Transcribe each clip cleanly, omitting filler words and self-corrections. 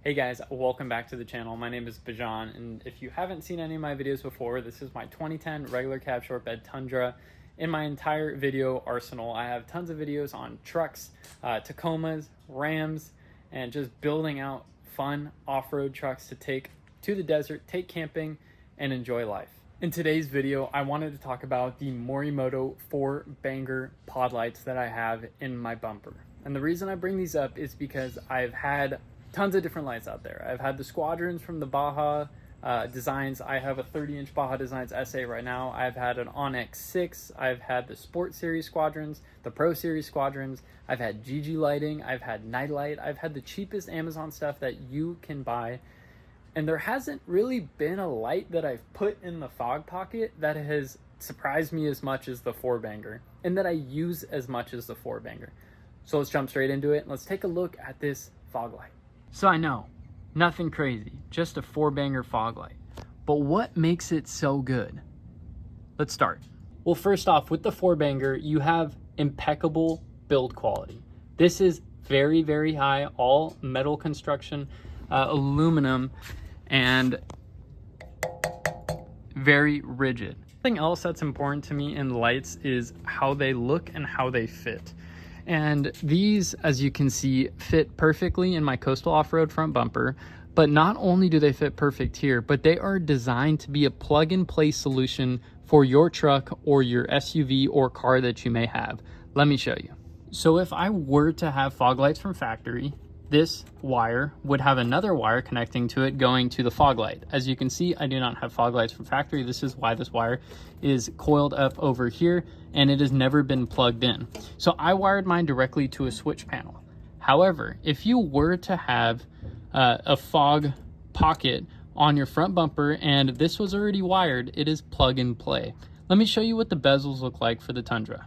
Hey guys, welcome back to the channel. My name is Bajan, and if you haven't seen any of my videos before, this is my 2010 regular cab short bed Tundra. In my entire video arsenal, I have tons of videos on trucks, Tacomas, Rams, and just building out fun off-road trucks to take to the desert, take camping, and enjoy life. In today's video, I wanted to talk about the Morimoto 4Banger pod lights that I have in my bumper. And the reason I bring these up is because I've had tons of different lights out there. I've had the Squadrons from the Baja Designs. I have a 30-inch Baja Designs SA right now. I've had an Onyx 6. I've had the Sport Series Squadrons, the Pro Series Squadrons. I've had GG lighting. I've had Nightlight. I've had the cheapest Amazon stuff that you can buy. And there hasn't really been a light that I've put in the fog pocket that has surprised me as much as the 4Banger, and that I use as much as the 4Banger. So let's jump straight into it. Let's take a look at this fog light. So I know, nothing crazy, just a 4Banger fog light. But what makes it so good? Let's start. Well, first off, with the 4Banger, you have impeccable build quality. This is very, very high, all metal construction, aluminum, and very rigid. Something else that's important to me in lights is how they look and how they fit. And these, as you can see, fit perfectly in my coastal off-road front bumper. But not only do they fit perfect here, but they are designed to be a plug-and-play solution for your truck or your SUV or car that you may have. Let me show you. So if I were to have fog lights from factory, this wire would have another wire connecting to it going to the fog light. As you can see, I do not have fog lights from factory. This is why this wire is coiled up over here and it has never been plugged in. So I wired mine directly to a switch panel. However, if you were to have a fog pocket on your front bumper and this was already wired, it is plug and play. Let me show you what the bezels look like for the Tundra.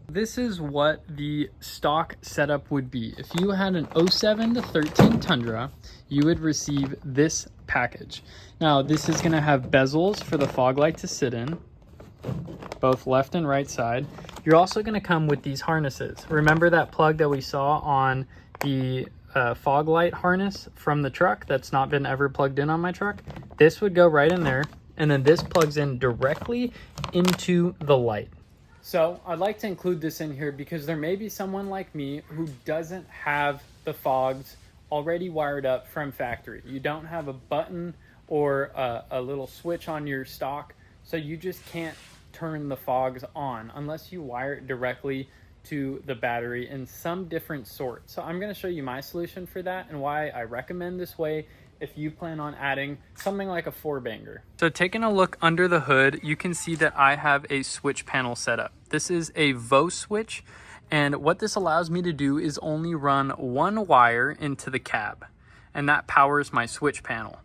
This is what the stock setup would be. If you had an 07 to 13 Tundra, you would receive this package. Now, this is gonna have bezels for the fog light to sit in, both left and right side. You're also gonna come with these harnesses. Remember that plug that we saw on the fog light harness from the truck that's not been ever plugged in on my truck? This would go right in there, and then this plugs in directly into the light. So I'd like to include this in here because there may be someone like me who doesn't have the fogs already wired up from factory. You don't have a button or a little switch on your stock, so you just can't turn the fogs on unless you wire it directly to the battery in some different sort. So I'm going to show you my solution for that and why I recommend this way if you plan on adding something like a 4Banger. So taking a look under the hood, you can see that I have a switch panel set up. This is a VO switch, and what this allows me to do is only run one wire into the cab, and that powers my switch panel.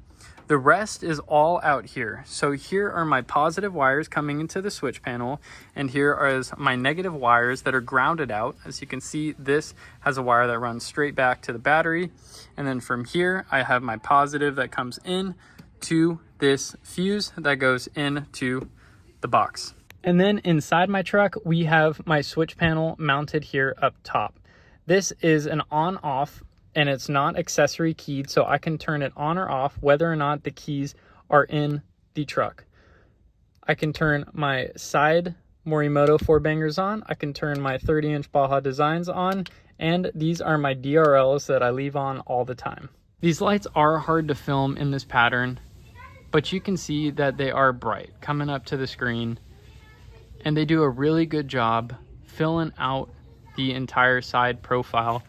The rest is all out here. So here are my positive wires coming into the switch panel, and here are my negative wires that are grounded out. As you can see, this has a wire that runs straight back to the battery. And then from here, I have my positive that comes in to this fuse that goes into the box. And then inside my truck, we have my switch panel mounted here up top. This is an on-off, and it's not accessory keyed, so I can turn it on or off whether or not the keys are in the truck. I can turn my side Morimoto 4Bangers on, I can turn my 30-inch Baja Designs on, and these are my DRLs that I leave on all the time. These lights are hard to film in this pattern, but you can see that they are bright coming up to the screen, and they do a really good job filling out the entire side profile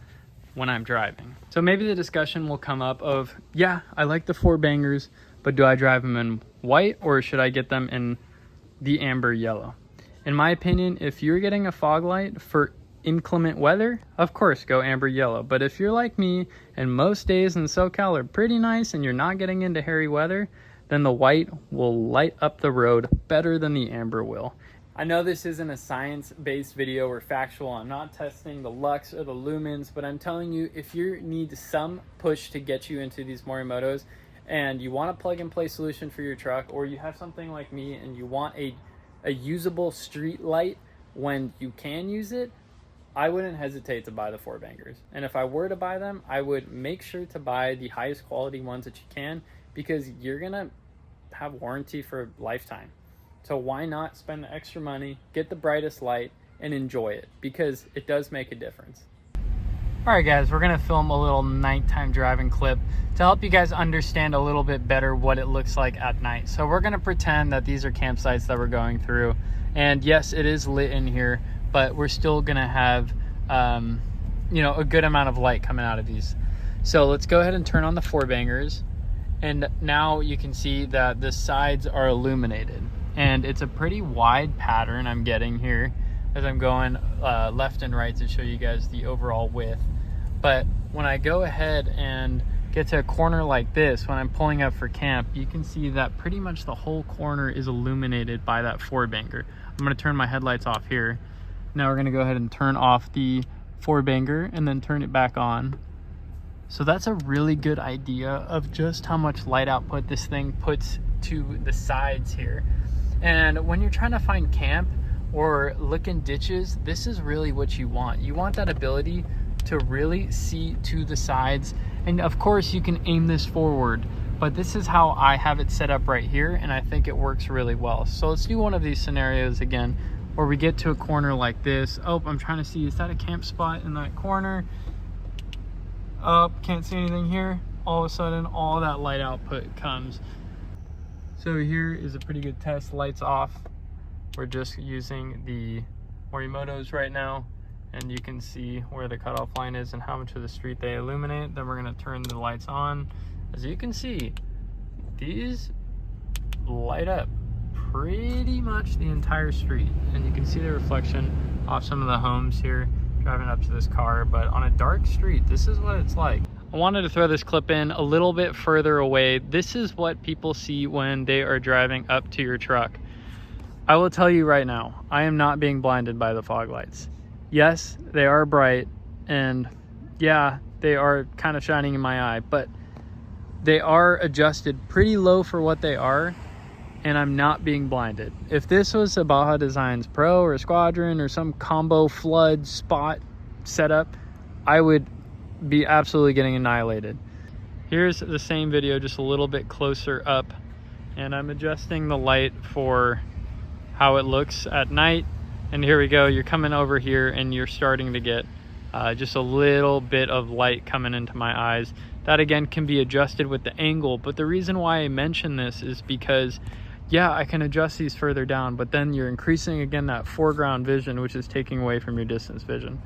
when I'm driving. So maybe the discussion will come up of, yeah, I like the 4Bangers, but do I drive them in white or should I get them in the amber yellow? In my opinion, if you're getting a fog light for inclement weather, of course go amber yellow. But if you're like me and most days in SoCal are pretty nice and you're not getting into hairy weather, then the white will light up the road better than the amber will. I know this isn't a science-based video or factual. I'm not testing the lux or the lumens, but I'm telling you, if you need some push to get you into these Morimotos and you want a plug-and-play solution for your truck, or you have something like me and you want a usable street light when you can use it, I wouldn't hesitate to buy the 4Bangers. And if I were to buy them, I would make sure to buy the highest quality ones that you can, because you're gonna have warranty for lifetime. So why not spend the extra money, get the brightest light, and enjoy it, because it does make a difference. All right, guys, we're gonna film a little nighttime driving clip to help you guys understand a little bit better what it looks like at night. So we're gonna pretend that these are campsites that we're going through. And yes, it is lit in here, but we're still gonna have you know, a good amount of light coming out of these. So let's go ahead and turn on the 4Bangers. And now you can see that the sides are illuminated. And it's a pretty wide pattern I'm getting here as I'm going left and right to show you guys the overall width. But when I go ahead and get to a corner like this, when I'm pulling up for camp, you can see that pretty much the whole corner is illuminated by that 4Banger. I'm gonna turn my headlights off here. Now we're gonna go ahead and turn off the 4Banger and then turn it back on. So that's a really good idea of just how much light output this thing puts to the sides here. And when you're trying to find camp or look in ditches, this is really what you want. You want that ability to really see to the sides. And of course you can aim this forward, but this is how I have it set up right here, and I think it works really well. So let's do one of these scenarios again, where we get to a corner like this. Oh, I'm trying to see, is that a camp spot in that corner? Oh, can't see anything here. All of a sudden, all that light output comes. So here is a pretty good test. Lights off. We're just using the Morimotos right now, and you can see where the cutoff line is and how much of the street they illuminate. Then we're gonna turn the lights on. As you can see, these light up pretty much the entire street, and you can see the reflection off some of the homes here driving up to this car. But on a dark street, this is what it's like. I wanted to throw this clip in a little bit further away. This is what people see when they are driving up to your truck. I will tell you right now, I am not being blinded by the fog lights. Yes, they are bright, and yeah, they are kind of shining in my eye, but they are adjusted pretty low for what they are, and I'm not being blinded. If this was a Baja Designs Pro or a Squadron or some combo flood spot setup, I would be absolutely getting annihilated. Here's the same video, just a little bit closer up, and I'm adjusting the light for how it looks at night. And here we go, you're coming over here and you're starting to get just a little bit of light coming into my eyes. That again can be adjusted with the angle, but the reason why I mention this is because yeah, I can adjust these further down, but then you're increasing again that foreground vision, which is taking away from your distance vision.